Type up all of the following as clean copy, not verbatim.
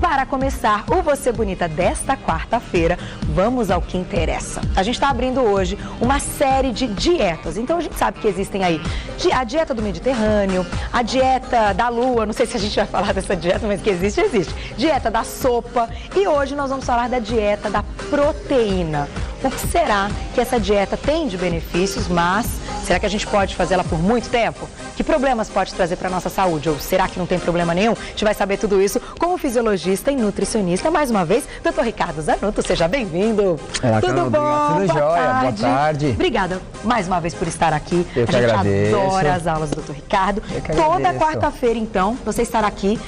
para começar o Você Bonita desta quarta-feira, vamos ao que interessa. A gente está abrindo hoje uma série de dietas. Então a gente sabe que existem aí a dieta do Mediterrâneo, a dieta da Lua, não sei se a gente vai falar dessa dieta, mas que existe, existe. Dieta da sopa. E hoje nós vamos falar da dieta da proteína. O que será que essa dieta tem de benefícios, mas será que a gente pode fazê-la por muito tempo? Que problemas pode trazer para a nossa saúde? Ou será que não tem problema nenhum? A gente vai saber tudo isso com o fisiologista e nutricionista, mais uma vez, Dr. Ricardo Zanotto. Seja bem-vindo. Tudo bom? Tudo jóia? Boa tarde. Obrigada mais uma vez por estar aqui. Eu que agradeço. A gente adora as aulas do Dr. Ricardo. Toda quarta-feira, então, você estará aqui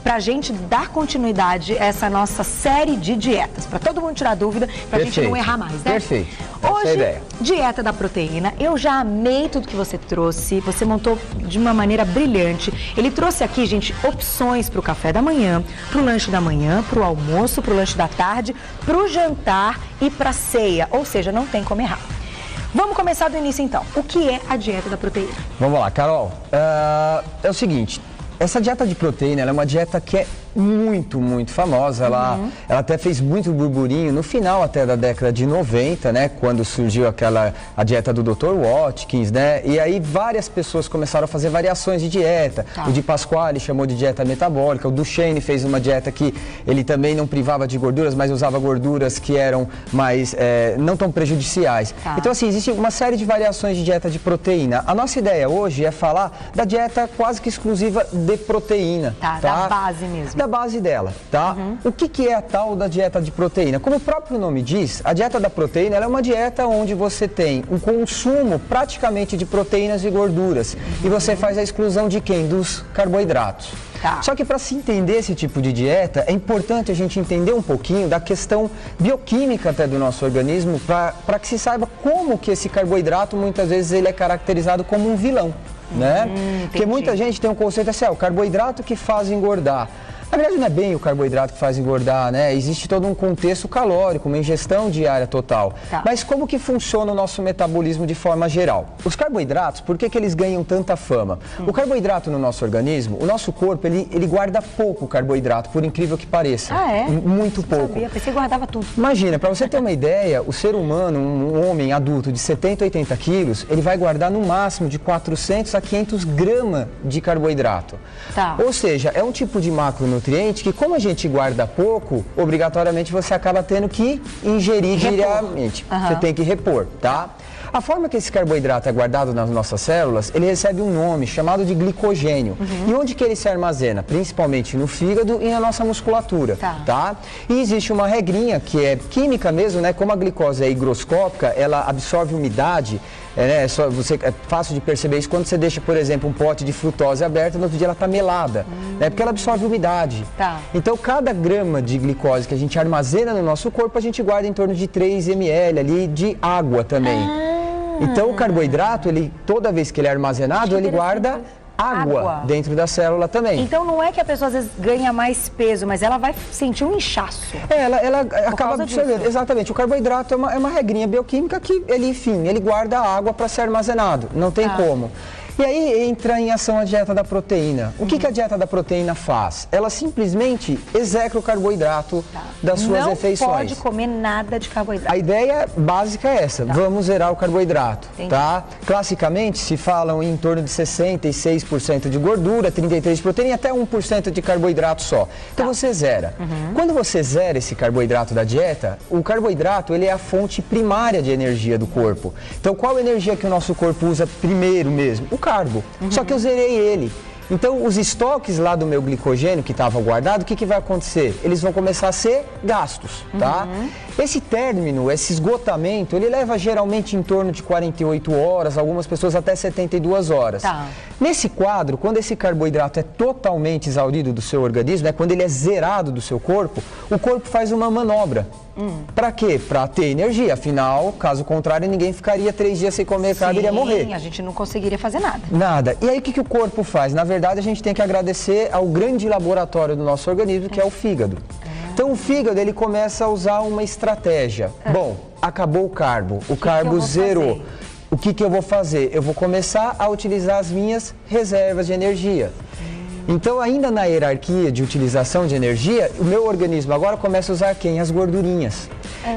para a gente dar continuidade a essa nossa série de dietas, para todo mundo tirar dúvida, para a gente não errar mais, né? Perfeito. Hoje, essa é a ideia. Dieta da proteína. Eu já amei tudo que você trouxe, você montou de uma maneira brilhante. Ele trouxe aqui, gente, opções para o café da manhã, para o lanche da manhã, para o almoço, para o lanche da tarde, para o jantar e para a ceia, ou seja, não tem como errar. Vamos começar do início, então. O que é a dieta da proteína? Vamos lá, Carol. É o seguinte, essa dieta de proteína, ela é uma dieta que é muito famosa. Ela até fez muito burburinho no final até da década de 90, né? Quando surgiu a dieta do Dr. Watkins, né? E aí várias pessoas começaram a fazer variações de dieta. Tá. O Di Pasquale chamou de dieta metabólica. O Duchenne fez uma dieta que ele também não privava de gorduras, mas usava gorduras que eram mais, não tão prejudiciais. Tá. Então, assim, existe uma série de variações de dieta de proteína. A nossa ideia hoje é falar da dieta quase que exclusiva de proteína. Tá? Da base mesmo. Da base dela, tá? O que é a tal da dieta de proteína? Como o próprio nome diz, a dieta da proteína ela é uma dieta onde você tem um consumo praticamente de proteínas e gorduras. E você faz a exclusão de quem? Dos carboidratos. Tá. Só que para se entender esse tipo de dieta, é importante a gente entender um pouquinho da questão bioquímica até do nosso organismo, para que se saiba como que esse carboidrato, muitas vezes, ele é caracterizado como um vilão, né? Porque muita gente tem um conceito assim, o carboidrato que faz engordar. Na verdade, não é bem o carboidrato que faz engordar, né? Existe todo um contexto calórico, uma ingestão diária total. Tá. Mas como que funciona o nosso metabolismo de forma geral? Os carboidratos, por que eles ganham tanta fama? O carboidrato no nosso organismo, o nosso corpo, ele guarda pouco carboidrato, por incrível que pareça. Ah, é? Muito pouco. Não sabia, pensei que guardava tudo. Imagina, para você ter uma ideia, o ser humano, um homem adulto de 70, 80 quilos, ele vai guardar no máximo de 400 a 500 gramas de carboidrato. Tá. Ou seja, é um tipo de macronutriente que, como a gente guarda pouco, obrigatoriamente você acaba tendo que ingerir diariamente. Você tem que repor, tá? A forma que esse carboidrato é guardado nas nossas células, ele recebe um nome chamado de glicogênio. E onde que ele se armazena? Principalmente no fígado e na nossa musculatura, tá? E existe uma regrinha que é química mesmo, né? Como a glicose é higroscópica, ela absorve umidade. É fácil de perceber isso quando você deixa, por exemplo, um pote de frutose aberto, no outro dia ela está melada, né? Porque ela absorve umidade. Tá. Então, cada grama de glicose que a gente armazena no nosso corpo, a gente guarda em torno de 3 ml ali de água também. Então, o carboidrato, toda vez que ele é armazenado, ele guarda água dentro da célula também. Então não é que a pessoa às vezes ganha mais peso, mas ela vai sentir um inchaço. Ela acaba absorvendo. Exatamente. O carboidrato é uma regrinha bioquímica que ele guarda água para ser armazenado. Não tem como. E aí entra em ação a dieta da proteína. O que a dieta da proteína faz? Ela simplesmente execra o carboidrato das suas refeições. Não pode comer nada de carboidrato. A ideia básica é essa, vamos zerar o carboidrato, tá? Classicamente se falam em torno de 66% de gordura, 33% de proteína e até 1% de carboidrato só. Então você zera. Quando você zera esse carboidrato da dieta, o carboidrato ele é a fonte primária de energia do corpo. Então qual energia que o nosso corpo usa primeiro mesmo? O carbo. Só que eu zerei ele. Então, os estoques lá do meu glicogênio que estavam guardados, o que vai acontecer? Eles vão começar a ser gastos, tá? Esse término, esse esgotamento, ele leva geralmente em torno de 48 horas, algumas pessoas até 72 horas. Tá. Nesse quadro, quando esse carboidrato é totalmente exaurido do seu organismo, né, quando ele é zerado do seu corpo, o corpo faz uma manobra. Para quê? Para ter energia. Afinal, caso contrário, ninguém ficaria 3 dias sem comer carne e iria morrer. Sim, a gente não conseguiria fazer nada. Nada. E aí o que o corpo faz? Na verdade, a gente tem que agradecer ao grande laboratório do nosso organismo, que é o fígado. Então o fígado ele começa a usar uma estratégia. Bom, acabou o carbo, o carbo zerou. O que eu vou fazer? Eu vou começar a utilizar as minhas reservas de energia. Então, ainda na hierarquia de utilização de energia, o meu organismo agora começa a usar quem? As gordurinhas.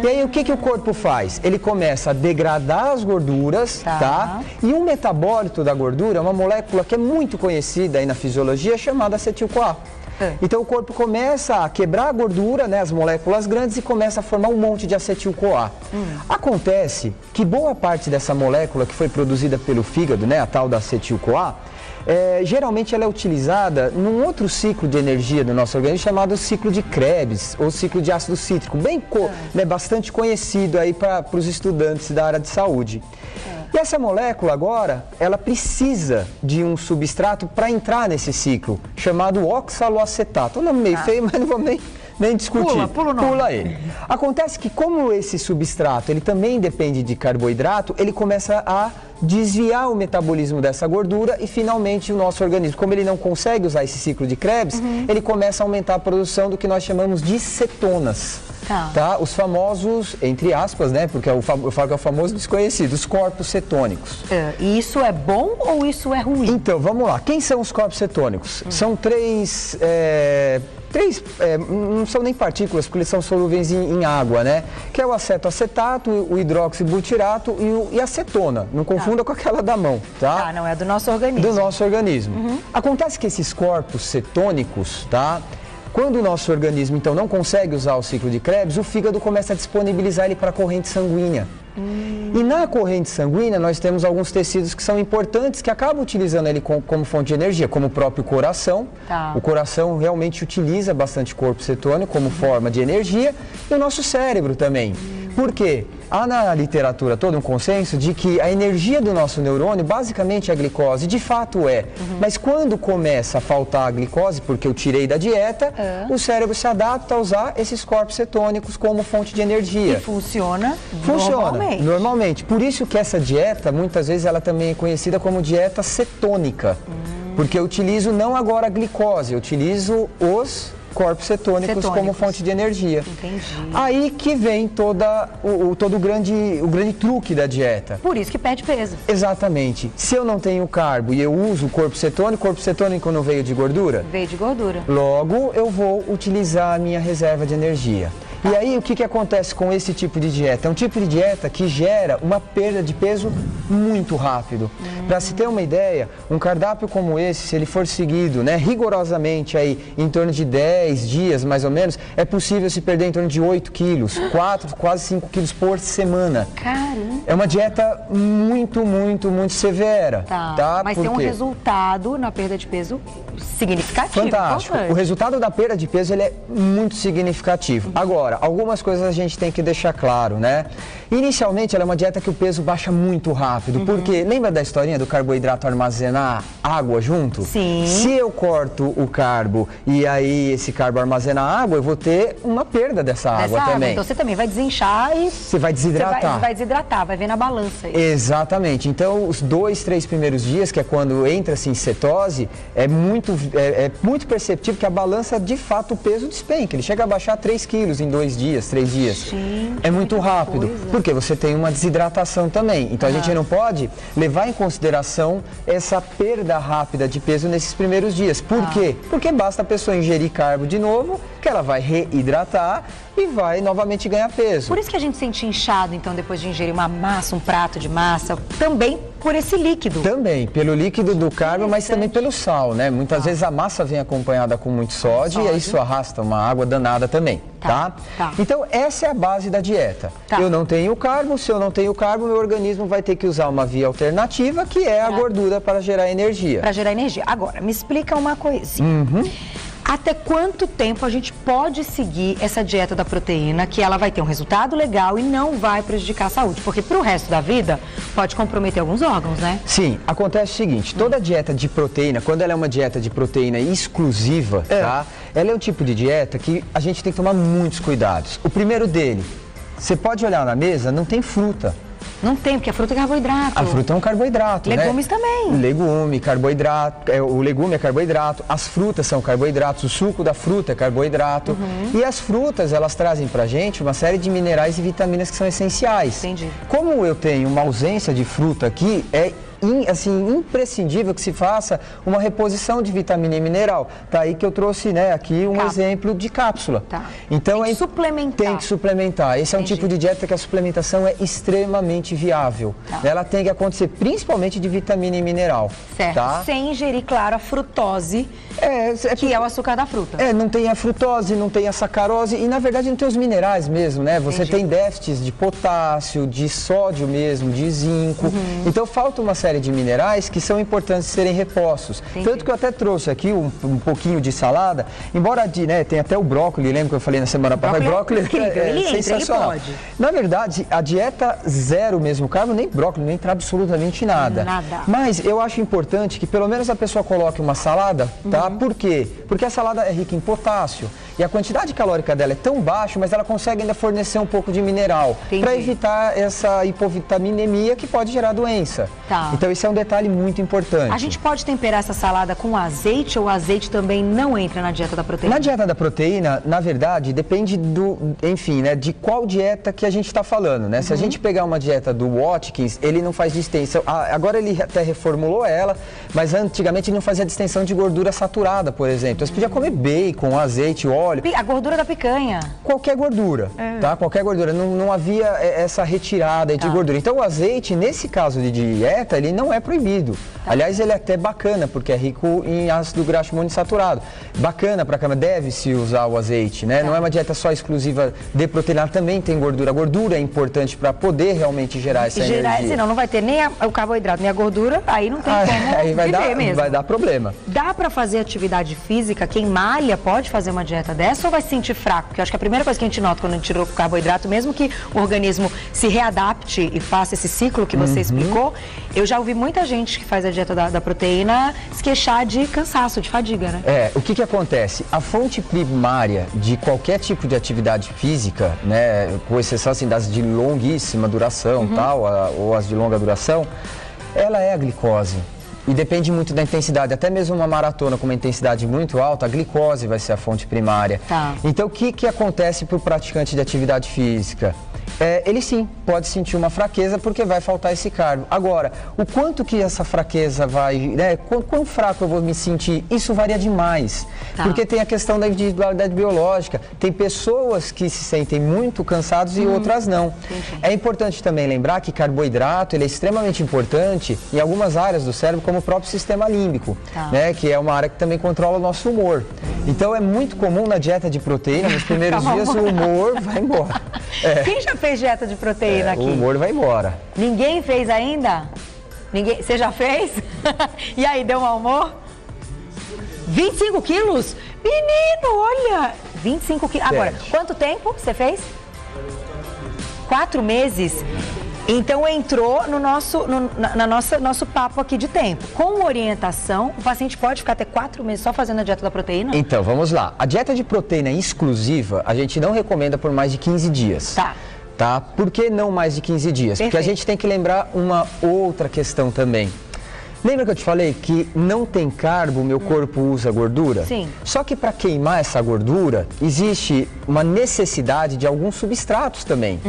E aí, o que o corpo faz? Ele começa a degradar as gorduras, tá? E um metabólito da gordura é uma molécula que é muito conhecida aí na fisiologia, chamada acetil-CoA. Então, o corpo começa a quebrar a gordura, né, as moléculas grandes, e começa a formar um monte de acetil-CoA. Acontece que boa parte dessa molécula que foi produzida pelo fígado, né, a tal da acetil-CoA, geralmente ela é utilizada num outro ciclo de energia do nosso organismo chamado ciclo de Krebs, ou ciclo de ácido cítrico, bastante conhecido aí para os estudantes da área de saúde. E essa molécula agora, ela precisa de um substrato para entrar nesse ciclo, chamado oxaloacetato. É um nome meio feio, mas não vou nem discutir. Pula ele. Acontece que como esse substrato, ele também depende de carboidrato, ele começa a desviar o metabolismo dessa gordura e finalmente o nosso organismo, como ele não consegue usar esse ciclo de Krebs, ele começa a aumentar a produção do que nós chamamos de cetonas. Tá? Os famosos, entre aspas, né? Porque eu falo que é o famoso desconhecido, os corpos cetônicos. E isso é bom ou isso é ruim? Então, vamos lá. Quem são os corpos cetônicos? São três, não são nem partículas, porque eles são solúveis em água, né? Que é o acetoacetato, o hidroxibutirato e a acetona. Não confunda com aquela da mão, tá? Não, é do nosso organismo. Do nosso organismo. Acontece que esses corpos cetônicos, tá? Quando o nosso organismo, então, não consegue usar o ciclo de Krebs, o fígado começa a disponibilizar ele para a corrente sanguínea. E na corrente sanguínea, nós temos alguns tecidos que são importantes, que acabam utilizando ele como fonte de energia, como o próprio coração. O coração realmente utiliza bastante corpo cetônico como forma de energia, e o nosso cérebro também. Por quê? Há na literatura todo um consenso de que a energia do nosso neurônio basicamente é a glicose, de fato é. Mas quando começa a faltar a glicose, porque eu tirei da dieta, o cérebro se adapta a usar esses corpos cetônicos como fonte de energia. E funciona? Normalmente. Por isso que essa dieta, muitas vezes, ela também é conhecida como dieta cetônica. Porque eu utilizo não agora a glicose, eu utilizo os corpos cetônicos como fonte de energia. Entendi. Aí que vem todo o grande truque da dieta. Por isso que perde peso. Exatamente. Se eu não tenho carbo e eu uso o corpo cetônico não veio de gordura? Veio de gordura. Logo, eu vou utilizar a minha reserva de energia. E aí, o que acontece com esse tipo de dieta? É um tipo de dieta que gera uma perda de peso muito rápido. Para se ter uma ideia, um cardápio como esse, se ele for seguido, né, rigorosamente aí, em torno de 10 dias, mais ou menos, é possível se perder em torno de 8 quilos, 4, quase 5 quilos por semana. Caramba! É uma dieta muito severa. Tá? Mas tem um resultado na perda de peso significativo. Fantástico. O resultado da perda de peso, ele é muito significativo. Agora, algumas coisas a gente tem que deixar claro, né? Inicialmente, ela é uma dieta que o peso baixa muito rápido, porque lembra da historinha do carboidrato armazenar água junto? Sim. Se eu corto o carbo e aí esse carbo armazena água, eu vou ter uma perda dessa água também. Então você também vai desinchar e... Você vai desidratar. Vai desidratar, vai ver na balança. Aí. Exatamente. Então, os 2, 3 primeiros dias, que é quando entra-se em cetose, é muito perceptível que a balança, de fato, o peso despenca. Ele chega a baixar 3 quilos em 2 dias, 3 dias. Gente, é muito rápido, porque você tem uma desidratação também. Então, a gente não pode levar em consideração essa perda rápida de peso nesses primeiros dias. Por quê? Porque basta a pessoa ingerir carbo de novo, que ela vai reidratar e vai novamente ganhar peso. Por isso que a gente sente inchado, então, depois de ingerir uma massa, um prato de massa, também por esse líquido. Também, pelo líquido do carbo, mas também pelo sal, né? Muitas vezes a massa vem acompanhada com muito sódio e aí isso arrasta uma água danada também, tá? Então, essa é a base da dieta. Eu não tenho carbo, se eu não tenho carbo, meu organismo vai ter que usar uma via alternativa, que é a gordura para gerar energia. Para gerar energia. Agora, me explica uma coisinha. Até quanto tempo a gente pode seguir essa dieta da proteína, que ela vai ter um resultado legal e não vai prejudicar a saúde? Porque pro resto da vida pode comprometer alguns órgãos, né? Sim, acontece o seguinte, toda dieta de proteína, quando ela é uma dieta de proteína exclusiva, tá? Ela é um tipo de dieta que a gente tem que tomar muitos cuidados. O primeiro dele, você pode olhar na mesa, não tem fruta. Não tem, porque a fruta é carboidrato. A fruta é um carboidrato, Legumes também. Legume, carboidrato, o legume é carboidrato, as frutas são carboidratos, o suco da fruta é carboidrato. E as frutas, elas trazem pra gente uma série de minerais e vitaminas que são essenciais. Entendi. Como eu tenho uma ausência de fruta aqui, é assim, imprescindível que se faça uma reposição de vitamina e mineral. Tá aí que eu trouxe, né, aqui um exemplo de cápsula. Tá. Então, tem que suplementar. Tem que suplementar. Esse é um tipo de dieta que a suplementação é extremamente viável. Tá. Ela tem que acontecer principalmente de vitamina e mineral. Certo. Tá? Sem ingerir, claro, a frutose, que é o açúcar da fruta. Não tem a frutose, não tem a sacarose e, na verdade, não tem os minerais mesmo, né? Você tem déficits de potássio, de sódio mesmo, de zinco. Então, falta uma série de minerais que são importantes serem repostos. Tanto que eu até trouxe aqui um pouquinho de salada, embora tem até o brócolis, lembra que eu falei na semana passada? Brócolis é sensacional. Ele pode. Na verdade, a dieta zero mesmo carbo, nem brócolis, nem entra absolutamente nada. Mas eu acho importante que pelo menos a pessoa coloque uma salada, tá? Por quê? Porque a salada é rica em potássio e a quantidade calórica dela é tão baixa, mas ela consegue ainda fornecer um pouco de mineral para evitar essa hipovitaminemia que pode gerar doença. Tá. Então esse é um detalhe muito importante. A gente pode temperar essa salada com azeite ou o azeite também não entra na dieta da proteína? Na dieta da proteína, na verdade, depende de qual dieta que a gente está falando, né? Se a gente pegar uma dieta do Watkins, ele não faz distensão. Agora ele até reformulou ela, mas antigamente ele não fazia distensão de gordura saturada, por exemplo. Então, você podia comer bacon, azeite, óleo. A gordura da picanha. Qualquer gordura, tá? Qualquer gordura. Não havia essa retirada de gordura. Então, o azeite, nesse caso de dieta, ele não é proibido. Aliás, ele é até bacana, porque é rico em ácido graxo monoinsaturado. Bacana para a cama, deve-se usar o azeite, né? Não é uma dieta só exclusiva de proteína, também tem gordura. A gordura é importante para poder realmente gerar essa energia. Senão não vai ter nem o carboidrato, nem a gordura, aí não tem como aí vai dar problema. Dá para fazer atividade física? Quem malha pode fazer uma dieta dessa ou vai se sentir fraco? Porque eu acho que a primeira coisa que a gente nota quando a gente tirou o carboidrato, mesmo que o organismo se readapte e faça esse ciclo que você explicou, eu já ouvi muita gente que faz a dieta da proteína se queixar de cansaço, de fadiga, né? O que acontece? A fonte primária de qualquer tipo de atividade física, né, com exceção assim, das de longuíssima duração, ou as de longa duração, ela é a glicose. E depende muito da intensidade, até mesmo uma maratona com uma intensidade muito alta, a glicose vai ser a fonte primária. Então, o que acontece para o praticante de atividade física? Ele sim, pode sentir uma fraqueza porque vai faltar esse carbo. Agora, o quanto que essa fraqueza vai, né, quão fraco eu vou me sentir, isso varia demais. Porque tem a questão da individualidade biológica. Tem pessoas que se sentem muito cansados e outras não. É importante também lembrar que carboidrato ele é extremamente importante em algumas áreas do cérebro, como o próprio sistema límbico, né, que é uma área que também controla o nosso humor. Então é muito comum na dieta de proteína, nos primeiros dias o humor vai embora. Quem já fez dieta de proteína aqui? O humor vai embora. Ninguém fez ainda? Ninguém? Você já fez? E aí, deu mau humor? 25 quilos? Menino, olha! 25 quilos. Agora, quanto tempo você fez? 4 meses? Então entrou no nosso papo aqui de tempo. Com orientação, o paciente pode ficar até 4 meses só fazendo a dieta da proteína? Então, vamos lá. A dieta de proteína exclusiva, a gente não recomenda por mais de 15 dias. Tá? Por que não mais de 15 dias? Porque a gente tem que lembrar uma outra questão também. Lembra que eu te falei que não tem carbo, meu corpo usa gordura? Sim. Só que para queimar essa gordura, existe uma necessidade de alguns substratos também.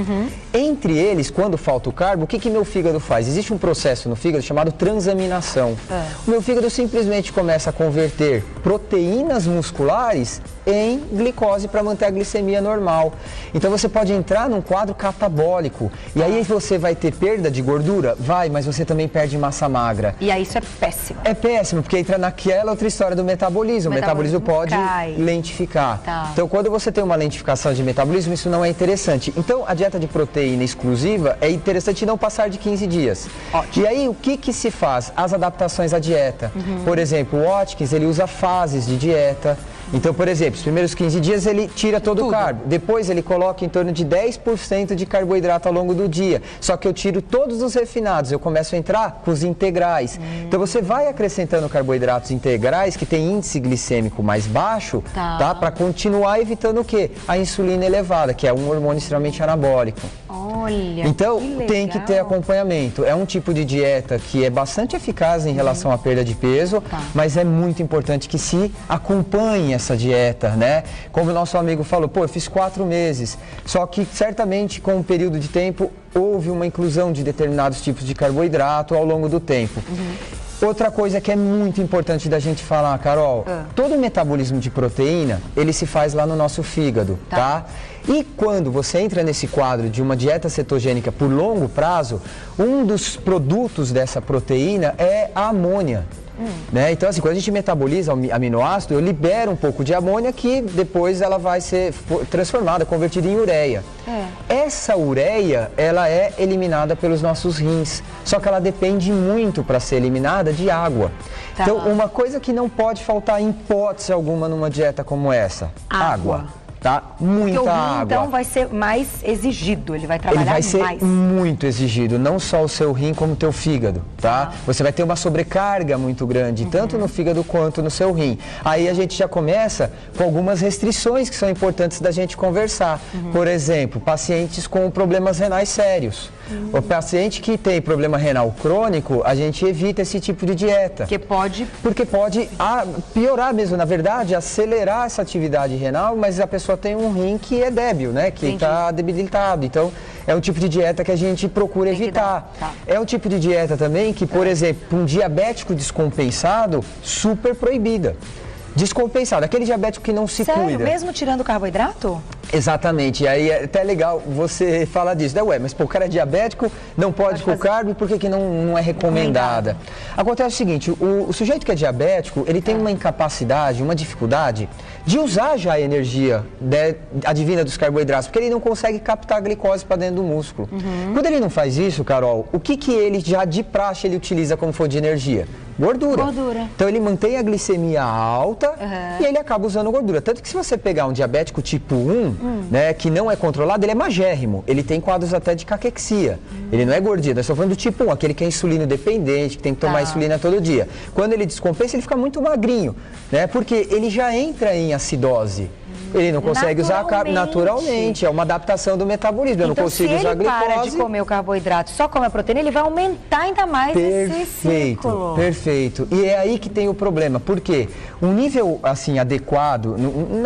Entre eles, quando falta o carbo, o que meu fígado faz? Existe um processo no fígado chamado transaminação. O meu fígado simplesmente começa a converter proteínas musculares em glicose para manter a glicemia normal. Então você pode entrar num quadro catabólico. E aí você vai ter perda de gordura? Vai, mas você também perde massa magra. E aí isso é péssimo. É péssimo, porque entra naquela outra história do metabolismo. O metabolismo pode lentificar. Então quando você tem uma lentificação de metabolismo, isso não é interessante. Então a dieta de proteína exclusiva é interessante não passar de 15 dias. E aí o que se faz? As adaptações à dieta. Por exemplo, o Watkins, ele usa fases de dieta. Então, por exemplo, os primeiros 15 dias ele tira todo o carbo. Depois ele coloca em torno de 10% de carboidrato ao longo do dia. Só que eu tiro todos os refinados, eu começo a entrar com os integrais. Então você vai acrescentando carboidratos integrais que tem índice glicêmico mais baixo, para continuar evitando o quê? A insulina elevada, que é um hormônio extremamente anabólico. Olha, então, que tem que ter acompanhamento. É um tipo de dieta que é bastante eficaz em relação à perda de peso, mas é muito importante que se acompanhe essa dieta, né? Como o nosso amigo falou, pô, eu fiz 4 meses, só que certamente com um período de tempo houve uma inclusão de determinados tipos de carboidrato ao longo do tempo. Outra coisa que é muito importante da gente falar, Carol, todo o metabolismo de proteína, ele se faz lá no nosso fígado, tá? E quando você entra nesse quadro de uma dieta cetogênica por longo prazo, um dos produtos dessa proteína é a amônia. Né? Então, assim, quando a gente metaboliza o aminoácido, eu libero um pouco de amônia que depois ela vai ser transformada, convertida em ureia. Essa ureia, ela é eliminada pelos nossos rins, só que ela depende muito para ser eliminada de água. Então, uma coisa que não pode faltar em hipótese alguma numa dieta como essa, água. Tá? Muita Porque o rim, água. então, vai ser mais exigido, ele vai trabalhar mais. Ele vai ser muito exigido, não só o seu rim como o teu fígado, tá? Você vai ter uma sobrecarga muito grande, tanto no fígado quanto no seu rim. Aí a gente já começa com algumas restrições que são importantes da gente conversar. Por exemplo, pacientes com problemas renais sérios. O paciente que tem problema renal crônico, a gente evita esse tipo de dieta. Porque pode piorar mesmo, na verdade, acelerar essa atividade renal, mas a pessoa tem um rim que é débil, né? Que está debilitado. Então, é um tipo de dieta que a gente procura evitar. É um tipo de dieta também que, por exemplo, para um diabético descompensado, super proibida. Descompensado, aquele diabético que não se cuida. Sério? Mesmo tirando o carboidrato? Exatamente, e aí é até legal você falar disso, né? Ué, mas pô, o cara é diabético, não pode full carb, por que não é recomendada? Acontece o seguinte, o sujeito que é diabético, ele tem uma incapacidade, uma dificuldade de usar já a energia advinda dos carboidratos, porque ele não consegue captar a glicose para dentro do músculo. Quando ele não faz isso, Carol, o que ele já de praxe ele utiliza como fonte de energia? Gordura. Então ele mantém a glicemia alta e ele acaba usando gordura. Tanto que se você pegar um diabético tipo 1, né, que não é controlado, ele é magérrimo. Ele tem quadros até de caquexia. Ele não é gordinho. Nós estamos falando do tipo 1, aquele que é insulino dependente, que tem que tomar insulina todo dia. Quando ele descompensa, ele fica muito magrinho, né, porque ele já entra em acidose. Ele não consegue usar naturalmente, é uma adaptação do metabolismo. Eu não consigo usar glicose. Se ele para de comer o carboidrato, só come a proteína, ele vai aumentar ainda mais esse ciclo. Perfeito. E é aí que tem o problema. Por quê? Um nível assim adequado,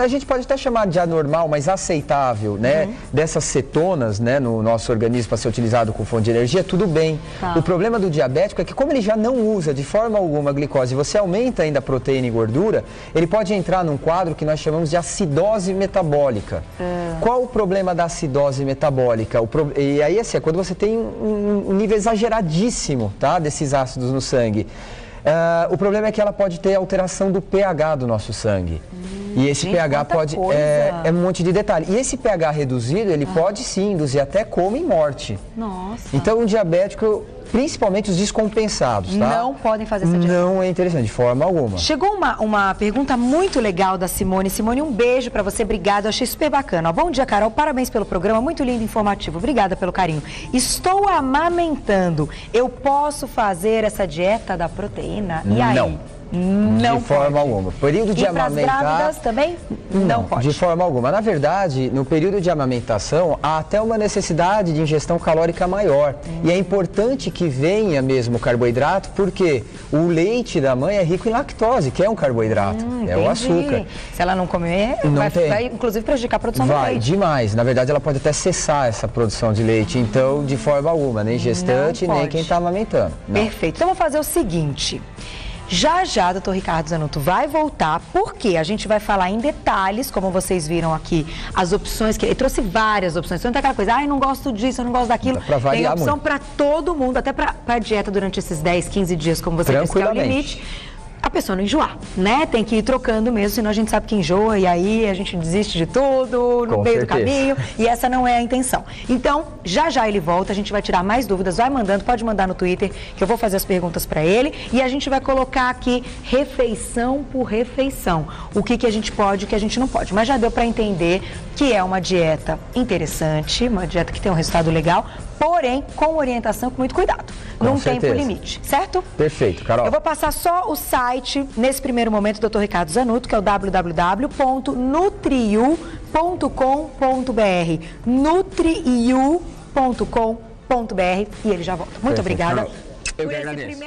a gente pode até chamar de anormal, mas aceitável, né, dessas cetonas, né, no nosso organismo para ser utilizado com fonte de energia, tudo bem. O problema do diabético é que como ele já não usa de forma alguma a glicose, você aumenta ainda a proteína e gordura, ele pode entrar num quadro que nós chamamos de acidose metabólica. Qual o problema da acidose metabólica? E aí, assim, é quando você tem um nível exageradíssimo, tá, desses ácidos no sangue. O problema é que ela pode ter alteração do pH do nosso sangue. E esse pH pode... É um monte de detalhe. E esse pH reduzido, ele pode sim induzir até coma e morte. Nossa. Então, um diabético... Principalmente os descompensados, tá? Não podem fazer essa dieta. Não é interessante, de forma alguma. Chegou uma pergunta muito legal da Simone. Simone, um beijo pra você, obrigada, eu achei super bacana. Ó, bom dia, Carol, parabéns pelo programa, muito lindo e informativo. Obrigada pelo carinho. Estou amamentando, eu posso fazer essa dieta da proteína? E aí? Não de forma alguma. Período de amamentar. Para as grávidas também? Não pode. De forma alguma. Na verdade, no período de amamentação, há até uma necessidade de ingestão calórica maior. E é importante que venha mesmo o carboidrato, porque o leite da mãe é rico em lactose, que é um carboidrato, é o açúcar. Se ela não comer, vai inclusive prejudicar a produção do leite. Vai, demais. Na verdade, ela pode até cessar essa produção de leite. Então, de forma alguma, nem gestante, nem quem está amamentando. Perfeito. Então, vou fazer o seguinte. Já, doutor Ricardo Zanotto vai voltar, porque a gente vai falar em detalhes, como vocês viram aqui, as opções, que ele trouxe várias opções. Então, não tem aquela coisa, eu não gosto disso, eu não gosto daquilo. Tem opção para todo mundo, até para a dieta durante esses 10, 15 dias, como você disse, que é o limite. A pessoa não enjoar, né? Tem que ir trocando mesmo, senão a gente sabe que enjoa e aí a gente desiste de tudo no meio do caminho e essa não é a intenção. Então, já ele volta, a gente vai tirar mais dúvidas, vai mandando, pode mandar no Twitter que eu vou fazer as perguntas para ele e a gente vai colocar aqui refeição por refeição, o que a gente pode e o que a gente não pode. Mas já deu para entender que é uma dieta interessante, uma dieta que tem um resultado legal, porém com orientação, com muito cuidado, num tempo limite, certo? Perfeito, Carol. Eu vou passar só o site, nesse primeiro momento, do Dr. Ricardo Zanotto, que é o www.nutriu.com.br. Nutriu.com.br. e ele já volta. Muito obrigada. Eu que agradeço.